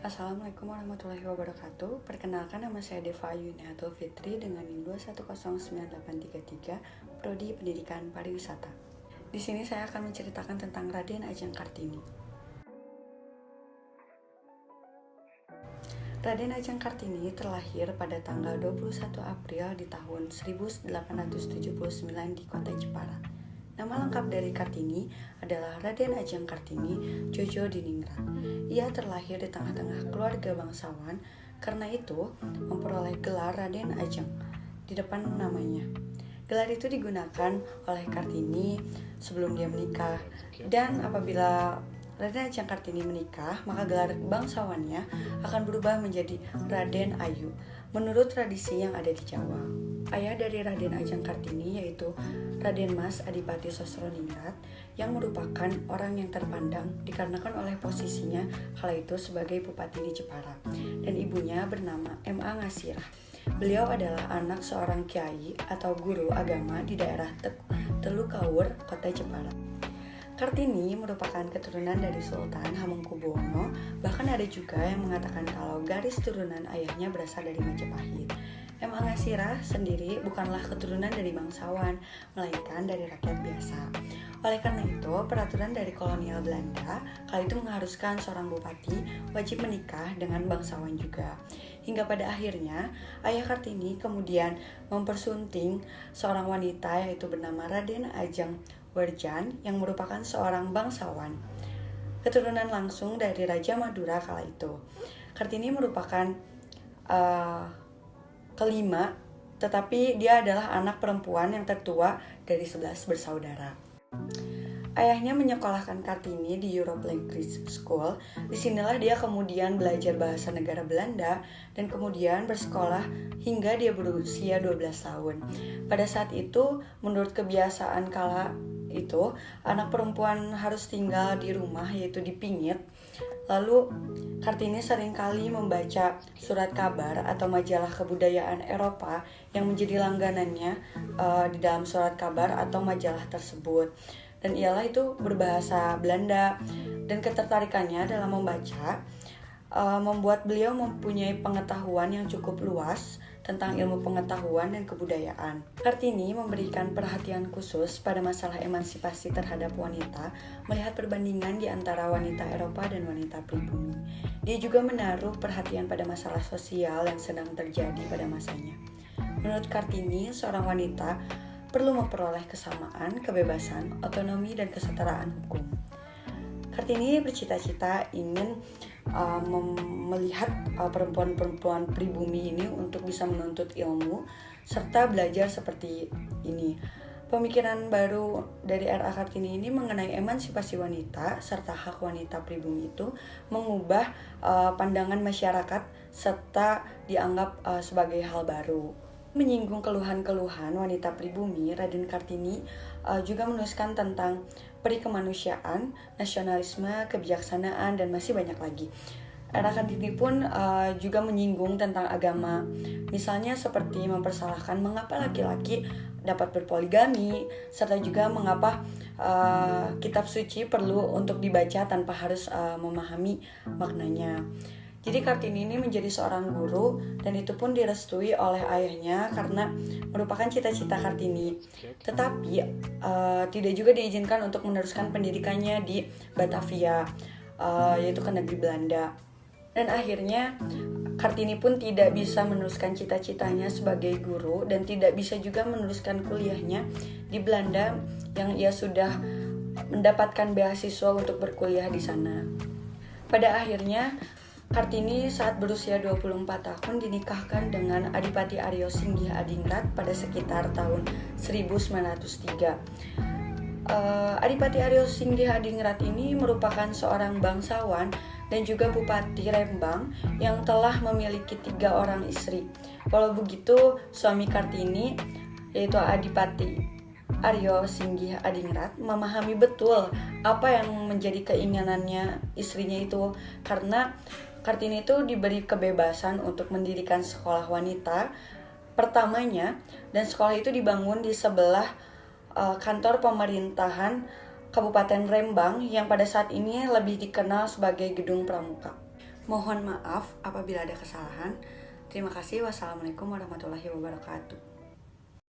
Assalamualaikum warahmatullahi wabarakatuh. Perkenalkan, nama saya Deva Ayuniatul Fitri dengan NIM 2109833, Prodi Pendidikan Pariwisata. Di sini saya akan menceritakan tentang Raden Ajeng Kartini. Raden Ajeng Kartini terlahir pada tanggal 21 April di tahun 1879 di kota Jepara. Nama lengkap dari Kartini adalah Raden Ajeng Kartini Jojo Diningrat. Ia terlahir di tengah-tengah keluarga bangsawan, karena itu memperoleh gelar Raden Ajeng di depan namanya. Gelar itu digunakan oleh Kartini sebelum dia menikah, dan apabila Raden Ajeng Kartini menikah, maka gelar bangsawannya akan berubah menjadi Raden Ayu menurut tradisi yang ada di Jawa. Ayah dari Raden Ajeng Kartini yaitu Raden Mas Adipati Sosroningrat, yang merupakan orang yang terpandang dikarenakan oleh posisinya kala itu sebagai bupati di Jepara, dan ibunya bernama M.A. Ngasirah. Beliau adalah anak seorang kiai atau guru agama di daerah Telukawur, kota Jepara. Kartini merupakan keturunan dari Sultan Hamengkubuwono, bahkan ada juga yang mengatakan kalau garis turunan ayahnya berasal dari Majapahit. M.A. Ngasirah sendiri bukanlah keturunan dari bangsawan, melainkan dari rakyat biasa. Oleh karena itu, peraturan dari kolonial Belanda kala itu mengharuskan seorang bupati wajib menikah dengan bangsawan juga. Hingga pada akhirnya, ayah Kartini kemudian mempersunting seorang wanita yaitu bernama Raden Ajeng Werjan yang merupakan seorang bangsawan, keturunan langsung dari Raja Madura kala itu. Kartini merupakan kelima, tetapi dia adalah anak perempuan yang tertua dari 11 bersaudara. Ayahnya menyekolahkan Kartini di Europe Language School. Disinilah dia kemudian belajar bahasa negara Belanda dan kemudian bersekolah hingga dia berusia 12 tahun. Pada saat itu, menurut kebiasaan kala itu, anak perempuan harus tinggal di rumah, yaitu di pingit. Lalu Kartini seringkali membaca surat kabar atau majalah kebudayaan Eropa yang menjadi langganannya di dalam surat kabar atau majalah tersebut. Dan ialah itu berbahasa Belanda, dan ketertarikannya dalam membaca membuat beliau mempunyai pengetahuan yang cukup luas tentang ilmu pengetahuan dan kebudayaan. Kartini memberikan perhatian khusus pada masalah emansipasi terhadap wanita, melihat perbandingan di antara wanita Eropa dan wanita pribumi. Dia juga menaruh perhatian pada masalah sosial yang sedang terjadi pada masanya. Menurut Kartini, seorang wanita perlu memperoleh kesamaan, kebebasan, otonomi, dan kesetaraan hukum. Kartini bercita-cita ingin melihat perempuan-perempuan pribumi ini untuk bisa menuntut ilmu serta belajar seperti ini. Pemikiran baru dari R.A. Kartini ini mengenai emansipasi wanita serta hak wanita pribumi itu mengubah pandangan masyarakat serta dianggap sebagai hal baru. Menyinggung keluhan-keluhan wanita pribumi, Raden Kartini juga menuliskan tentang peri kemanusiaan, nasionalisme, kebijaksanaan, dan masih banyak lagi. R.A. Kartini pun juga menyinggung tentang agama, misalnya seperti mempersalahkan mengapa laki-laki dapat berpoligami, serta juga mengapa kitab suci perlu untuk dibaca tanpa harus memahami maknanya. Jadi Kartini ini menjadi seorang guru, dan itu pun direstui oleh ayahnya karena merupakan cita-cita Kartini. Tetapi tidak juga diizinkan untuk meneruskan pendidikannya di Batavia, yaitu ke negeri Belanda. Dan akhirnya Kartini pun tidak bisa meneruskan cita-citanya sebagai guru dan tidak bisa juga meneruskan kuliahnya di Belanda yang ia sudah mendapatkan beasiswa untuk berkuliah di sana. Pada akhirnya Kartini saat berusia 24 tahun dinikahkan dengan Adipati Aryo Singgih Adingrat pada sekitar tahun 1903. Adipati Aryo Singgih Adingrat ini merupakan seorang bangsawan dan juga Bupati Rembang yang telah memiliki 3 orang istri. Walau begitu, suami Kartini yaitu Adipati Aryo Singgih Adingrat memahami betul apa yang menjadi keinginannya istrinya itu, karena Kartini itu diberi kebebasan untuk mendirikan sekolah wanita pertamanya, dan sekolah itu dibangun di sebelah kantor pemerintahan Kabupaten Rembang yang pada saat ini lebih dikenal sebagai Gedung Pramuka. Mohon maaf apabila ada kesalahan. Terima kasih. Wassalamualaikum warahmatullahi wabarakatuh.